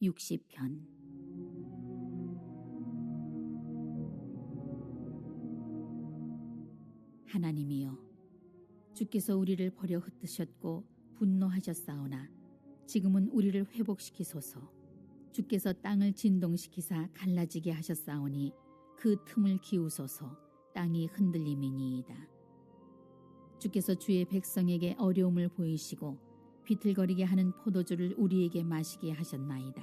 60편. 하나님이여, 주께서 우리를 버려 흩으셨고 분노하셨사오나 지금은 우리를 회복시키소서. 주께서 땅을 진동시키사 갈라지게 하셨사오니 그 틈을 기우소서. 땅이 흔들림이니이다. 주께서 주의 백성에게 어려움을 보이시고 비틀거리게 하는 포도주를 우리에게 마시게 하셨나이다.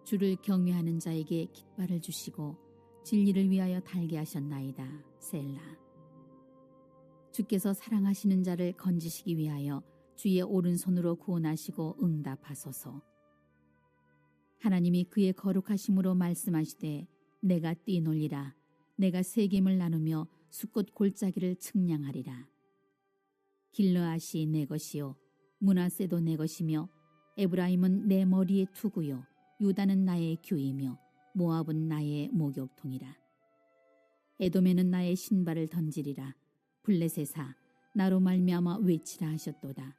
주를 경외하는 자에게 깃발을 주시고 진리를 위하여 달게 하셨나이다. 셀라. 주께서 사랑하시는 자를 건지시기 위하여 주의 오른손으로 구원하시고 응답하소서. 하나님이 그의 거룩하심으로 말씀하시되 내가 뛰놀리라. 내가 세겜을 나누며 숫꽃 골짜기를 측량하리라. 길르앗이 내 것이요 므낫세도 내 것이며 에브라임은 내 머리의 투구요 유다는 나의 규이며 모압은 나의 목욕통이라. 에돔에는 나의 신발을 던지리라. 블레셋아 나로 말미암아 외치라 하셨도다.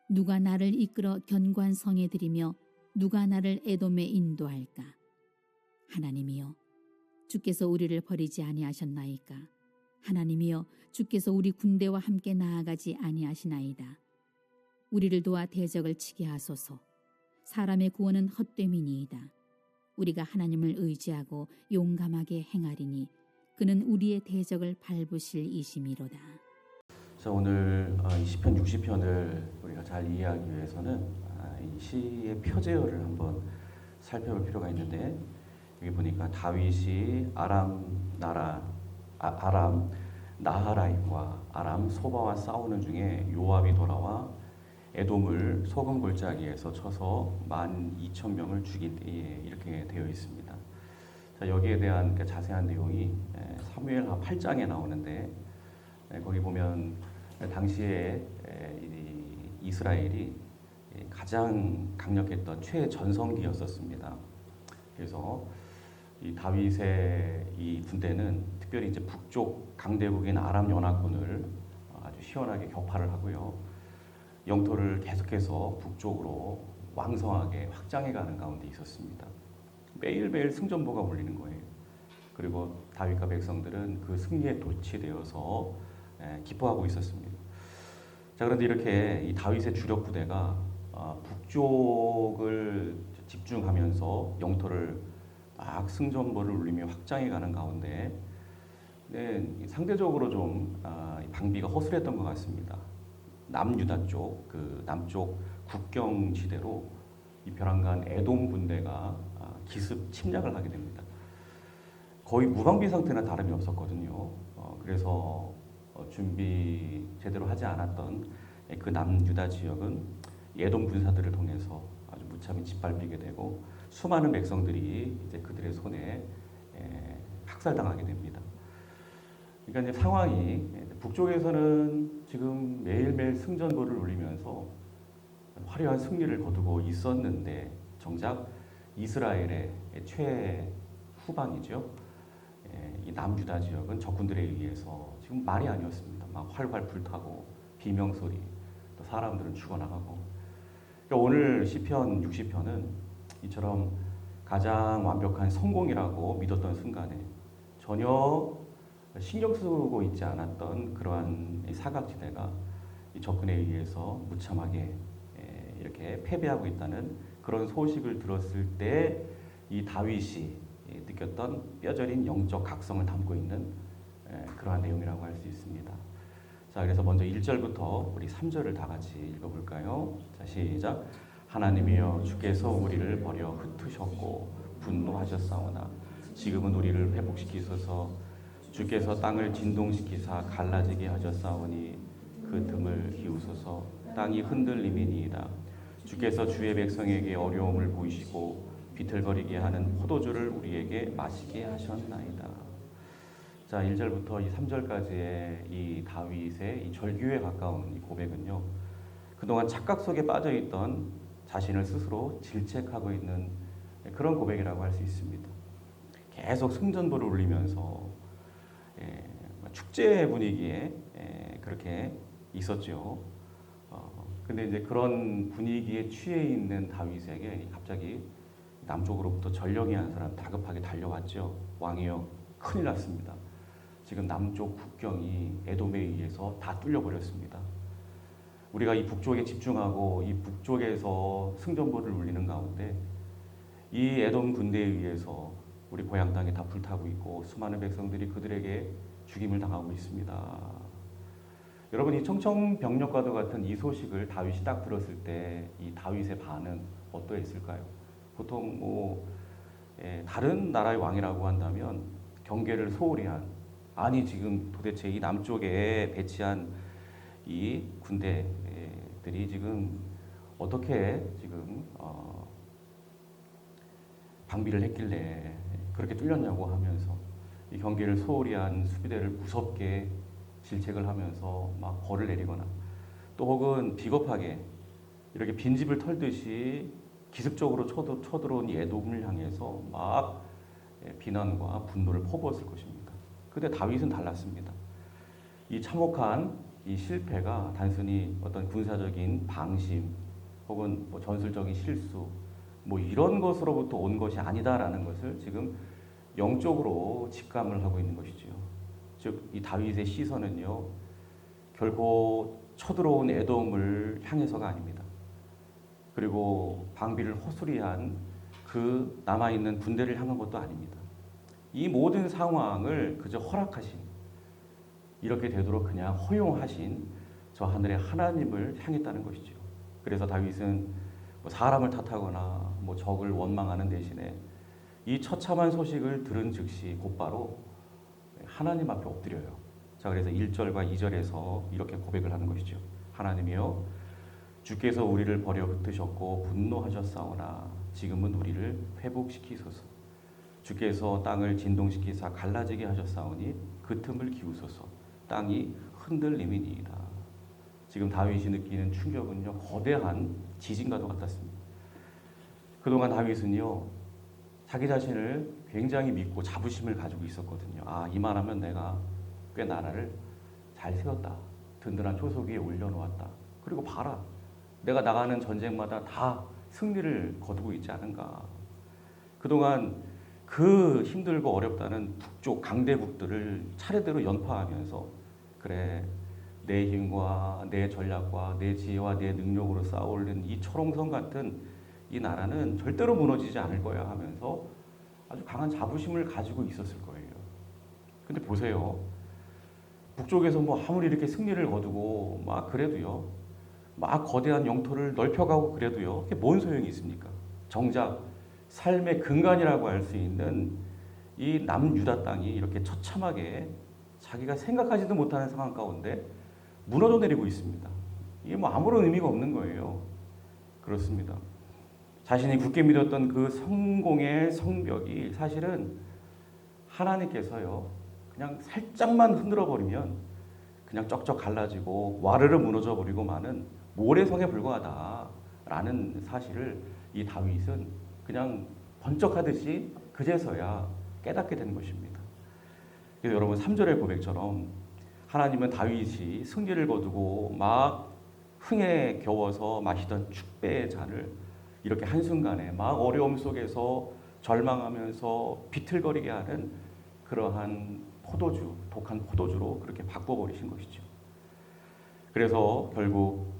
누가 나를 이끌어 견고한 성에 들이며 누가 나를 에돔에 인도할까? 하나님이여, 주께서 우리를 버리지 아니하셨나이까? 하나님이여, 주께서 우리 군대와 함께 나아가지 아니하시나이다. 우리를 도와 대적을 치게 하소서. 사람의 구원은 헛됨이니이다. 우리가 하나님을 의지하고 용감하게 행하리니 그는 우리의 대적을 밟으실 이심이로다. 자, 오늘 이 시편 60편을 우리가 잘 이해하기 위해서는 이 시의 표제어를 한번 살펴볼 필요가 있는데, 여기 보니까 다윗이 아람 나하라임과 아람 소바와 싸우는 중에 요압이 돌아와 에돔을 소금 골짜기에서 쳐서 12,000명을 죽인 때에 이렇게 되어 있습니다. 자, 여기에 대한 자세한 내용이 사무엘하 8장에 나오는데, 거기 보면 당시에 이스라엘이 가장 강력했던 최전성기였었습니다. 그래서 이 다윗의 이 군대는 특별히 이제 북쪽 강대국인 아람 연합군을 아주 시원하게 격파를 하고요. 영토를 계속해서 북쪽으로 왕성하게 확장해가는 가운데 있었습니다. 매일매일 승전보가 울리는 거예요. 그리고 다윗과 백성들은 그 승리에 도취되어서 기뻐하고 있었습니다. 자, 그런데 이렇게 이 다윗의 주력 부대가 북쪽을 집중하면서 영토를 막 승전보를 울리며 확장해가는 가운데 상대적으로 좀 방비가 허술했던 것 같습니다. 남유다 쪽, 그 남쪽 국경 지대로 이 벼랑간 에돔 군대가 기습 침략을 하게 됩니다. 거의 무방비 상태나 다름이 없었거든요. 그래서 준비 제대로 하지 않았던 그 남유다 지역은 에돔 군사들을 통해서 아주 무참히 짓밟히게 되고 수많은 백성들이 이제 그들의 손에 학살당하게 됩니다. 그러니까 이제 상황이 북쪽에서는 지금 매일매일 승전보를 울리면서 화려한 승리를 거두고 있었는데, 정작 이스라엘의 최후방이죠. 이 남유다 지역은 적군들에 의해서 지금 말이 아니었습니다. 막 활활 불타고 비명소리, 또 사람들은 죽어나가고. 그러니까 오늘 시편 60편은 이처럼 가장 완벽한 성공이라고 믿었던 순간에 전혀 신경 쓰고 있지 않았던 그러한 사각지대가 이 적군에 의해서 무참하게 이렇게 패배하고 있다는 그런 소식을 들었을 때 이 다윗이 느꼈던 뼈저린 영적 각성을 담고 있는 그러한 내용이라고 할 수 있습니다. 자, 그래서 먼저 1절부터 우리 3절을 다 같이 읽어볼까요? 자, 시작. 하나님이여, 주께서 우리를 버려 흩으셨고 분노하셨사오나 지금은 우리를 회복시키소서. 주께서 땅을 진동시키사 갈라지게 하셨사오니 그 틈을 기우소서. 땅이 흔들림이니이다. 주께서 주의 백성에게 어려움을 보이시고 비틀거리게 하는 포도주를 우리에게 마시게 하셨나이다. 자, 1절부터 이 3절까지의 이 다윗의 이 절규에 가까운 이 고백은요, 그동안 착각 속에 빠져있던 자신을 스스로 질책하고 있는 그런 고백이라고 할 수 있습니다. 계속 승전보를 울리면서 축제 분위기에 그렇게 있었죠. 근데 이제 그런 분위기에 취해 있는 다윗에게 갑자기 남쪽으로부터 전령이 한 사람 다급하게 달려왔죠. 왕이여, 큰일 났습니다. 지금 남쪽 국경이 에돔에 의해서 다 뚫려버렸습니다. 우리가 이 북쪽에 집중하고 이 북쪽에서 승전보를 울리는 가운데 이 에돔 군대에 의해서 우리 고향 땅이 다 불타고 있고 수많은 백성들이 그들에게 죽임을 당하고 있습니다. 여러분, 이 청천벽력과도 같은 이 소식을 다윗이 딱 들었을 때 이 다윗의 반응 어떠했을까요? 보통 다른 나라의 왕이라고 한다면 경계를 소홀히 한, 아니 지금 도대체 이 남쪽에 배치한 이 군대들이 지금 어떻게 지금 방비를 했길래 그렇게 뚫렸냐고 하면서 이 경계를 소홀히 한 수비대를 무섭게 질책을 하면서 막 벌을 내리거나 또 혹은 비겁하게 이렇게 빈집을 털듯이 기습적으로 쳐들어온 이 에돔을 향해서 막 비난과 분노를 퍼부었을 것입니다. 근데 다윗은 달랐습니다. 이 참혹한 이 실패가 단순히 어떤 군사적인 방심 혹은 전술적인 실수 이런 것으로부터 온 것이 아니다라는 것을 지금 영적으로 직감을 하고 있는 것이지요. 즉, 이 다윗의 시선은요, 결코 쳐들어온 에돔을 향해서가 아닙니다. 그리고 방비를 허술히한 그 남아있는 군대를 향한 것도 아닙니다. 이 모든 상황을 그저 허락하신, 이렇게 되도록 그냥 허용하신 저 하늘의 하나님을 향했다는 것이죠. 그래서 다윗은 사람을 탓하거나 적을 원망하는 대신에 이 처참한 소식을 들은 즉시 곧바로 하나님 앞에 엎드려요. 자, 그래서 1절과 2절에서 이렇게 고백을 하는 것이죠. 하나님이여, 주께서 우리를 버려 흩으셨고 분노하셨사오나 지금은 우리를 회복시키소서. 주께서 땅을 진동시키사 갈라지게 하셨사오니 그 틈을 기우소서. 땅이 흔들림이니이다. 지금 다윗이 느끼는 충격은요, 거대한 지진과도 같았습니다. 그동안 다윗은요, 자기 자신을 굉장히 믿고 자부심을 가지고 있었거든요. 아, 이만하면 내가 꽤 나라를 잘 세웠다. 든든한 초소 위에 올려놓았다. 그리고 봐라, 내가 나가는 전쟁마다 다 승리를 거두고 있지 않은가. 그동안 그 힘들고 어렵다는 북쪽 강대국들을 차례대로 연파하면서 그래, 내 힘과 내 전략과 내 지혜와 내 능력으로 쌓아올린 이 철옹성 같은 이 나라는 절대로 무너지지 않을 거야 하면서 아주 강한 자부심을 가지고 있었을 거예요. 근데 보세요. 북쪽에서 아무리 이렇게 승리를 거두고 막 그래도요, 막 거대한 영토를 넓혀가고 그래도요, 그게 뭔 소용이 있습니까? 정작 삶의 근간이라고 할 수 있는 이 남유다 땅이 이렇게 처참하게 자기가 생각하지도 못하는 상황 가운데 무너져 내리고 있습니다. 이게 아무런 의미가 없는 거예요. 그렇습니다. 자신이 굳게 믿었던 그 성공의 성벽이 사실은 하나님께서요, 그냥 살짝만 흔들어 버리면 그냥 쩍쩍 갈라지고 와르르 무너져 버리고 마는 모래성에 불과하다라는 사실을 이 다윗은 그냥 번쩍하듯이 그제서야 깨닫게 된 것입니다. 그래서 여러분, 3절의 고백처럼 하나님은 다윗이 승리를 거두고 막 흥에 겨워서 마시던 축배의 잔을 이렇게 한순간에 막 어려움 속에서 절망하면서 비틀거리게 하는 그러한 포도주, 독한 포도주로 그렇게 바꿔버리신 것이죠. 그래서 결국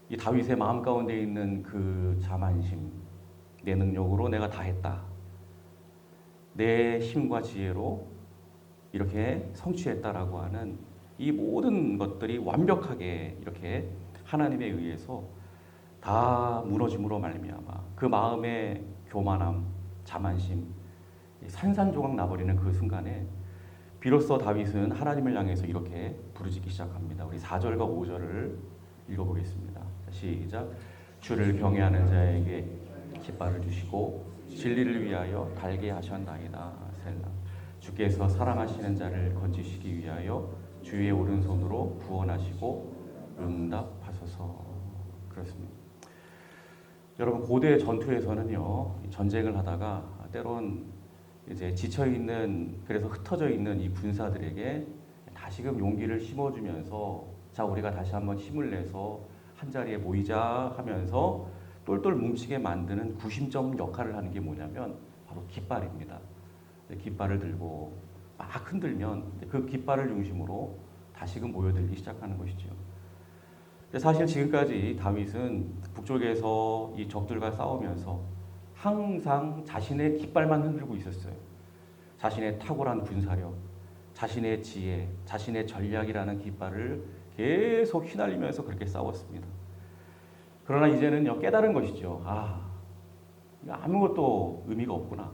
이 다윗의 마음 가운데 있는 그 자만심, 내 능력으로 내가 다 했다, 내 힘과 지혜로 이렇게 성취했다라고 하는 이 모든 것들이 완벽하게 이렇게 하나님에 의해서 다 무너짐으로 말미암아 그 마음의 교만함, 자만심, 산산조각 나버리는 그 순간에 비로소 다윗은 하나님을 향해서 이렇게 부르짖기 시작합니다. 우리 4절과 5절을 읽어보겠습니다. 시작. 주를 경외하는 자에게 깃발을 주시고 진리를 위하여 달게 하셨나이다. 셀라. 주께서 사랑하시는 자를 건지시기 위하여 주의 오른손으로 구원하시고 응답하소서. 그렇습니다. 여러분, 고대 전투에서는요, 전쟁을 하다가 때론 이제 지쳐 있는, 그래서 흩어져 있는 이 군사들에게 다시금 용기를 심어주면서 자, 우리가 다시 한번 힘을 내서 한 자리에 모이자 하면서 똘똘 뭉치게 만드는 구심점 역할을 하는 게 뭐냐면 바로 깃발입니다. 깃발을 들고 막 흔들면 그 깃발을 중심으로 다시금 모여들기 시작하는 것이죠. 사실 지금까지 다윗은 북쪽에서 이 적들과 싸우면서 항상 자신의 깃발만 흔들고 있었어요. 자신의 탁월한 군사력, 자신의 지혜, 자신의 전략이라는 깃발을 계속 휘날리면서 그렇게 싸웠습니다. 그러나 이제는 깨달은 것이죠. 아무것도 의미가 없구나.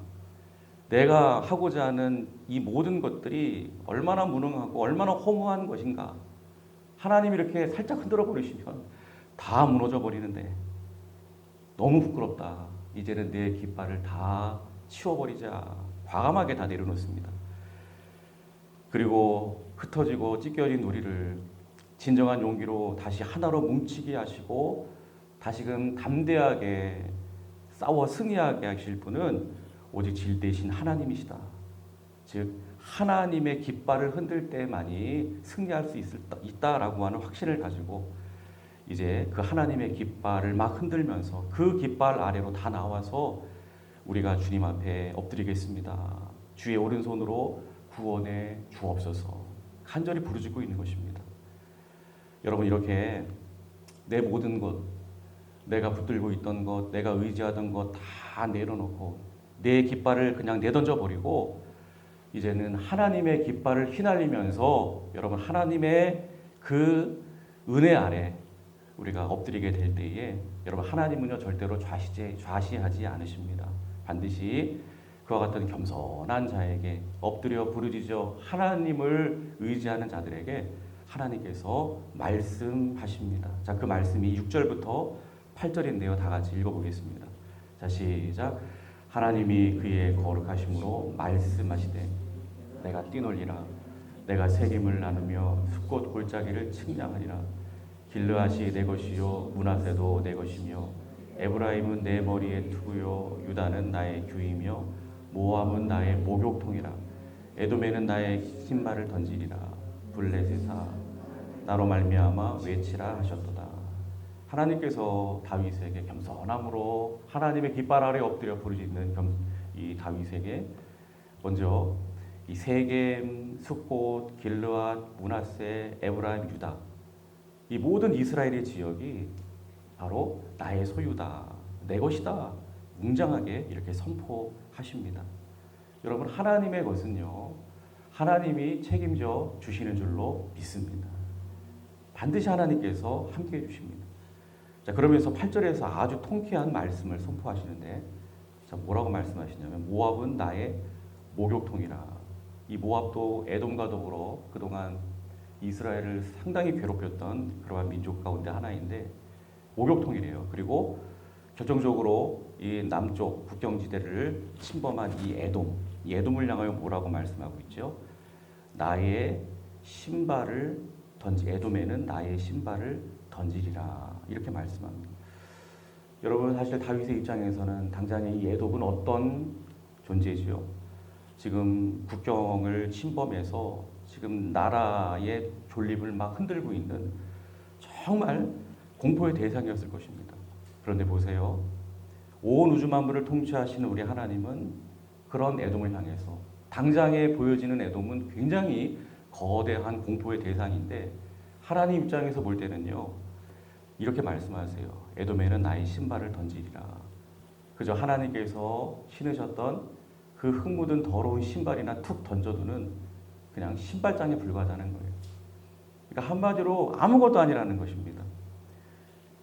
내가 하고자 하는 이 모든 것들이 얼마나 무능하고 얼마나 허무한 것인가. 하나님이 이렇게 살짝 흔들어 버리시면 다 무너져 버리는데 너무 부끄럽다. 이제는 내 깃발을 다 치워버리자. 과감하게 다 내려놓습니다. 그리고 흩어지고 찢겨진 우리를 진정한 용기로 다시 하나로 뭉치게 하시고 다시금 담대하게 싸워 승리하게 하실 분은 오직 질 대신 하나님이시다. 즉 하나님의 깃발을 흔들 때만이 승리할 수 있다라고 하는 확신을 가지고 이제 그 하나님의 깃발을 막 흔들면서 그 깃발 아래로 다 나와서 우리가 주님 앞에 엎드리겠습니다. 주의 오른손으로 구원해 주옵소서. 간절히 부르짖고 있는 것입니다. 여러분 이렇게 내 모든 것, 내가 붙들고 있던 것, 내가 의지하던 것 다 내려놓고 내 깃발을 그냥 내던져 버리고 이제는 하나님의 깃발을 휘날리면서 여러분 하나님의 그 은혜 아래 우리가 엎드리게 될 때에 여러분 하나님은요 절대로 좌시하지 않으십니다. 반드시 그와 같은 겸손한 자에게 엎드려 부르짖어 하나님을 의지하는 자들에게 하나님께서 말씀하십니다. 자, 그 말씀이 6절부터 8절인데요. 다 같이 읽어보겠습니다. 자, 시작. 하나님이 그의 거룩하심으로 말씀하시되 내가 뛰놀리라. 내가 세림을 나누며 숫꽃 골짜기를 측량하리라. 길르앗이 내 것이요 므낫세도 내 것이며 에브라임은 내 머리의 투구요 유다는 나의 규이며 모압은 나의 목욕통이라. 에돔에는 나의 신발을 던지리라. 블레셋아 나로 말미암아 외치라 하셨도다. 하나님께서 다윗에게 겸손함으로 하나님의 깃발 아래 엎드려 부르짖는 이 다윗에게 먼저 이 세겜, 숫꽃, 길르앗, 므낫세, 에브라임, 유다 이 모든 이스라엘의 지역이 바로 나의 소유다, 내 것이다 웅장하게 이렇게 선포하십니다. 여러분 하나님의 것은요 하나님이 책임져 주시는 줄로 믿습니다. 반드시 하나님께서 함께해 주십니다. 자, 그러면서 8절에서 아주 통쾌한 말씀을 선포하시는데 자, 뭐라고 말씀하시냐면 모압은 나의 목욕통이라. 이 모압도 에돔과 더불어 그동안 이스라엘을 상당히 괴롭혔던 그러한 민족 가운데 하나인데 목욕통이래요. 그리고 결정적으로 이 남쪽 국경지대를 침범한 이 에돔을 향하여 뭐라고 말씀하고 있죠? 나의 신발을 에돔에는 나의 신발을 던지리라. 이렇게 말씀합니다. 여러분 사실 다윗의 입장에서는 당장의 이 에돔은 어떤 존재지요? 지금 국경을 침범해서 지금 나라의 존립을 막 흔들고 있는 정말 공포의 대상이었을 것입니다. 그런데 보세요. 온 우주 만물을 통치하시는 우리 하나님은 그런 에돔을 향해서 당장에 보여지는 에돔은 굉장히 거대한 공포의 대상인데 하나님 입장에서 볼 때는요. 이렇게 말씀하세요. 에돔에는 나의 신발을 던지리라. 그저 하나님께서 신으셨던 그 흙 묻은 더러운 신발이나 툭 던져두는 그냥 신발장에 불과하다는 거예요. 그러니까 한마디로 아무것도 아니라는 것입니다.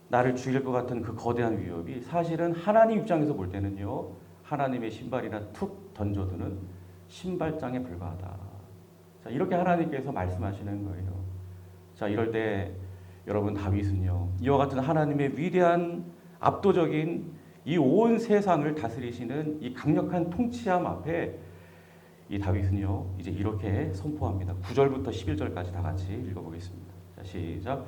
나를 죽일 것 같은 그 거대한 위협이 사실은 하나님 입장에서 볼 때는요. 하나님의 신발이나 툭 던져두는 신발장에 불과하다. 자, 이렇게 하나님께서 말씀하시는 거예요. 자, 이럴 때 여러분 다윗은요. 이와 같은 하나님의 위대한 압도적인 이 온 세상을 다스리시는 이 강력한 통치함 앞에 이 다윗은요. 이제 이렇게 선포합니다. 9절부터 11절까지 다 같이 읽어보겠습니다. 자, 시작.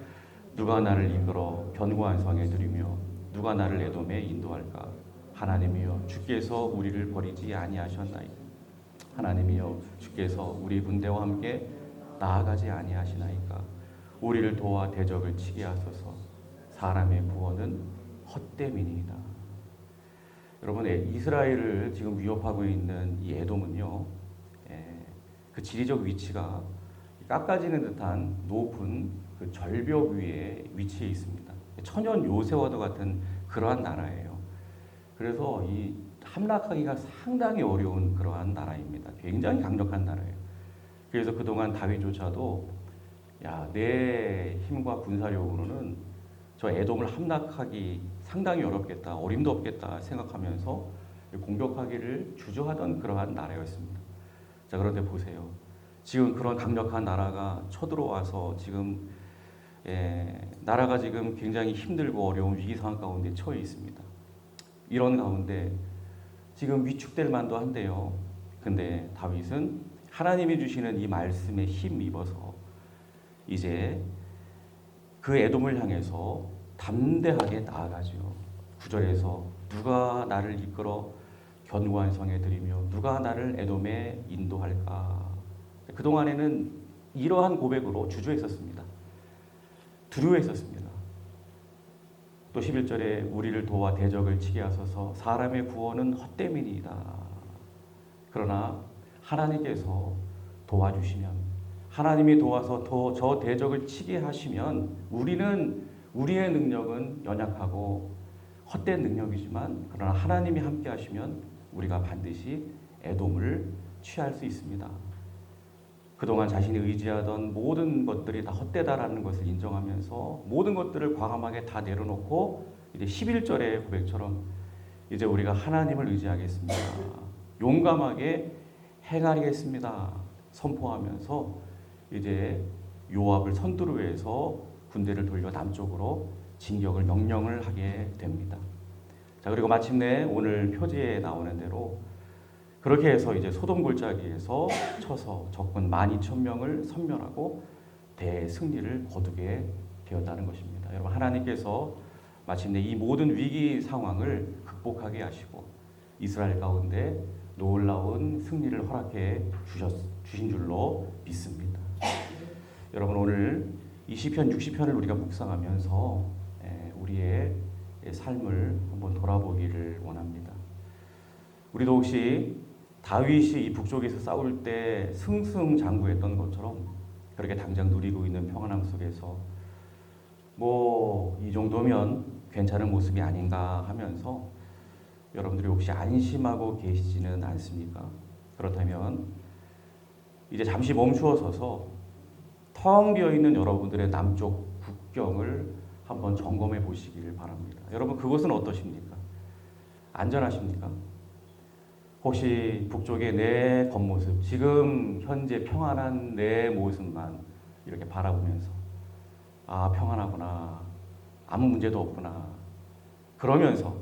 누가 나를 이끌어 견고한 성에 들이며 누가 나를 에돔에 인도할까? 하나님이여 주께서 우리를 버리지 아니하셨나이까? 하나님이여 주께서 우리 군대와 함께 나아가지 아니하시나이까? 우리를 도와 대적을 치게 하소서. 사람의 구원은 헛됨이니이다. 여러분, 이스라엘을 지금 위협하고 있는 이 에돔은요, 그 지리적 위치가 깎아지는 듯한 높은 그 절벽 위에 위치해 있습니다. 천연 요새와도 같은 그러한 나라예요. 그래서 이 함락하기가 상당히 어려운 그러한 나라입니다. 굉장히 강력한 나라예요. 그래서 그동안 다윗조차도 내 힘과 군사력으로는 저 에돔을 함락하기 상당히 어렵겠다, 어림도 없겠다 생각하면서 공격하기를 주저하던 그러한 나라였습니다. 자, 그런데 보세요. 지금 그런 강력한 나라가 쳐들어와서 지금 나라가 지금 굉장히 힘들고 어려운 위기 상황 가운데 처해 있습니다. 이런 가운데 지금 위축될 만도 한데요. 근데 다윗은 하나님이 주시는 이 말씀에 힘입어서 이제 그 에돔을 향해서 담대하게 나아가죠. 9절에서 누가 나를 이끌어 견고한 성에 들이며 누가 나를 에돔에 인도할까. 그동안에는 이러한 고백으로 주저했었습니다. 두려워했었습니다. 또 11절에 우리를 도와 대적을 치게 하소서 사람의 구원은 헛됨이니이다. 그러나 하나님께서 도와주시면 하나님이 도와서 저 대적을 치게 하시면 우리의 능력은 연약하고 헛된 능력이지만 그러나 하나님이 함께 하시면 우리가 반드시 에돔을 취할 수 있습니다. 그동안 자신이 의지하던 모든 것들이 다 헛되다라는 것을 인정하면서 모든 것들을 과감하게 다 내려놓고 이제 11절의 고백처럼 이제 우리가 하나님을 의지하겠습니다. 용감하게 행하겠습니다. 선포하면서 이제 요압을 선두로 해서 군대를 돌려 남쪽으로 진격을 명령을 하게 됩니다. 자, 그리고 마침내 오늘 표지에 나오는 대로 그렇게 해서 이제 소돔 골짜기에서 쳐서 적군 12,000명을 섬멸하고 대승리를 거두게 되었다는 것입니다. 여러분, 하나님께서 마침내 이 모든 위기 상황을 극복하게 하시고 이스라엘 가운데 놀라운 승리를 허락해 주신 줄로 믿습니다. 여러분, 오늘 이 시편 60편을 우리가 묵상하면서 우리의 삶을 한번 돌아보기를 원합니다. 우리도 혹시 다윗이 이 북쪽에서 싸울 때 승승장구했던 것처럼 그렇게 당장 누리고 있는 평안함 속에서 이 정도면 괜찮은 모습이 아닌가 하면서 여러분들이 혹시 안심하고 계시지는 않습니까? 그렇다면 이제 잠시 멈추어 서서 텅 비어 있는 여러분들의 남쪽 국경을 한번 점검해 보시길 바랍니다. 여러분, 그곳은 어떠십니까? 안전하십니까? 혹시 북쪽의 내 겉모습, 지금 현재 평안한 내 모습만 이렇게 바라보면서 평안하구나, 아무 문제도 없구나, 그러면서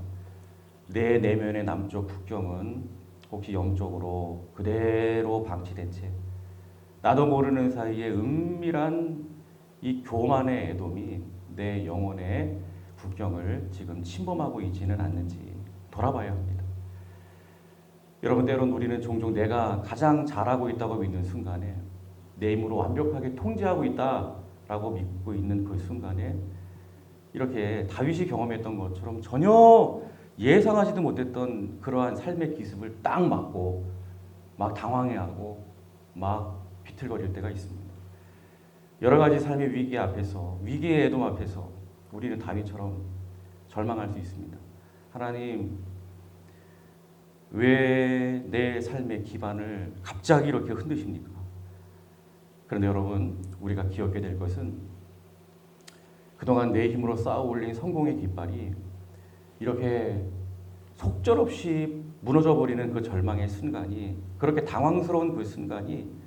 내 내면의 남쪽 국경은 혹시 영적으로 그대로 방치된 채 나도 모르는 사이에 은밀한 이 교만의 에돔이 내 영혼의 국경을 지금 침범하고 있지는 않는지 돌아봐야 합니다. 여러분, 때론 우리는 종종 내가 가장 잘하고 있다고 믿는 순간에 내 힘으로 완벽하게 통제하고 있다라고 믿고 있는 그 순간에 이렇게 다윗이 경험했던 것처럼 전혀 예상하지도 못했던 그러한 삶의 기습을 딱 맞고 막 당황해하고 막 비틀거릴 때가 있습니다. 여러 가지 삶의 위기 앞에서, 위기의 에돔 앞에서 우리는 다윗처럼 절망할 수 있습니다. 하나님, 왜 내 삶의 기반을 갑자기 이렇게 흔드십니까? 그런데 여러분, 우리가 기억해야 될 것은 그동안 내 힘으로 쌓아 올린 성공의 깃발이 이렇게 속절없이 무너져 버리는 그 절망의 순간이, 그렇게 당황스러운 그 순간이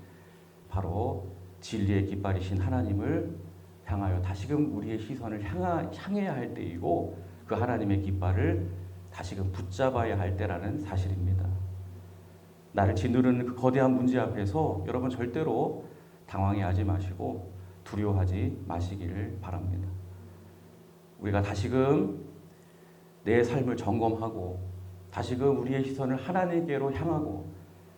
바로 진리의 깃발이신 하나님을 향하여 다시금 우리의 시선을 향해야 할 때이고 그 하나님의 깃발을 다시금 붙잡아야 할 때라는 사실입니다. 나를 짓누르는 그 거대한 문제 앞에서 여러분 절대로 당황해하지 마시고 두려워하지 마시기를 바랍니다. 우리가 다시금 내 삶을 점검하고 다시금 우리의 시선을 하나님께로 향하고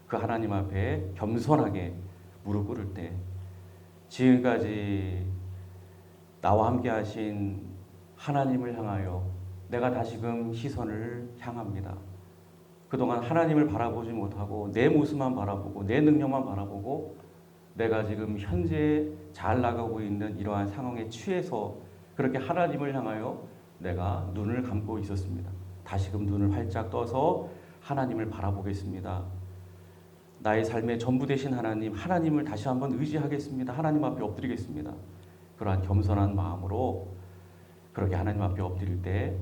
그 하나님 앞에 겸손하게 무릎 꿇을 때 지금까지 나와 함께 하신 하나님을 향하여 내가 다시금 시선을 향합니다. 그동안 하나님을 바라보지 못하고 내 모습만 바라보고 내 능력만 바라보고 내가 지금 현재 잘 나가고 있는 이러한 상황에 취해서 그렇게 하나님을 향하여 내가 눈을 감고 있었습니다. 다시금 눈을 활짝 떠서 하나님을 바라보겠습니다. 나의 삶의 전부 되신 하나님, 하나님을 다시 한번 의지하겠습니다. 하나님 앞에 엎드리겠습니다. 그러한 겸손한 마음으로 그렇게 하나님 앞에 엎드릴 때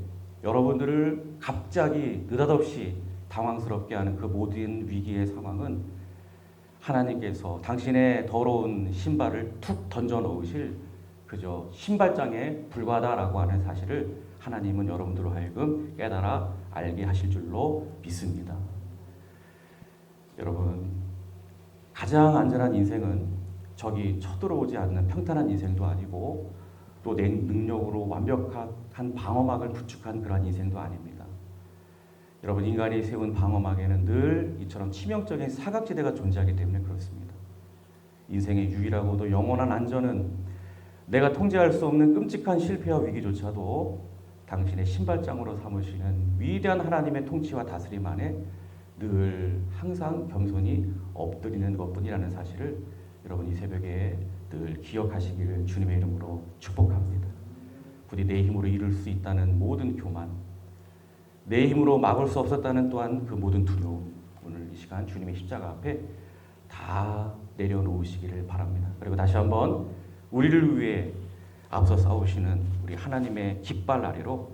여러분들을 갑자기 느닷없이 당황스럽게 하는 그 모든 위기의 상황은 하나님께서 당신의 더러운 신발을 툭 던져 넣으실 그저 신발장에 불과하다라고 하는 사실을 하나님은 여러분들로 하여금 깨달아 알게 하실 줄로 믿습니다. 여러분, 가장 안전한 인생은 적이 쳐들어오지 않는 평탄한 인생도 아니고 또 내 능력으로 완벽한 방어막을 구축한 그런 인생도 아닙니다. 여러분, 인간이 세운 방어막에는 늘 이처럼 치명적인 사각지대가 존재하기 때문에 그렇습니다. 인생의 유일하고도 영원한 안전은 내가 통제할 수 없는 끔찍한 실패와 위기조차도 당신의 신발장으로 삼으시는 위대한 하나님의 통치와 다스림 안에 늘 항상 겸손히 엎드리는 것뿐이라는 사실을 여러분 이 새벽에 늘 기억하시기를 주님의 이름으로 축복합니다. 부디 내 힘으로 이룰 수 있다는 모든 교만, 내 힘으로 막을 수 없었다는 또한 그 모든 두려움, 오늘 이 시간 주님의 십자가 앞에 다 내려놓으시기를 바랍니다. 그리고 다시 한번 우리를 위해 앞서 싸우시는 우리 하나님의 깃발 아래로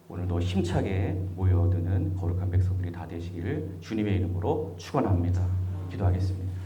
오늘도 힘차게 모여드는 거룩한 백성들이 다 되시기를 주님의 이름으로 축원합니다. 기도하겠습니다.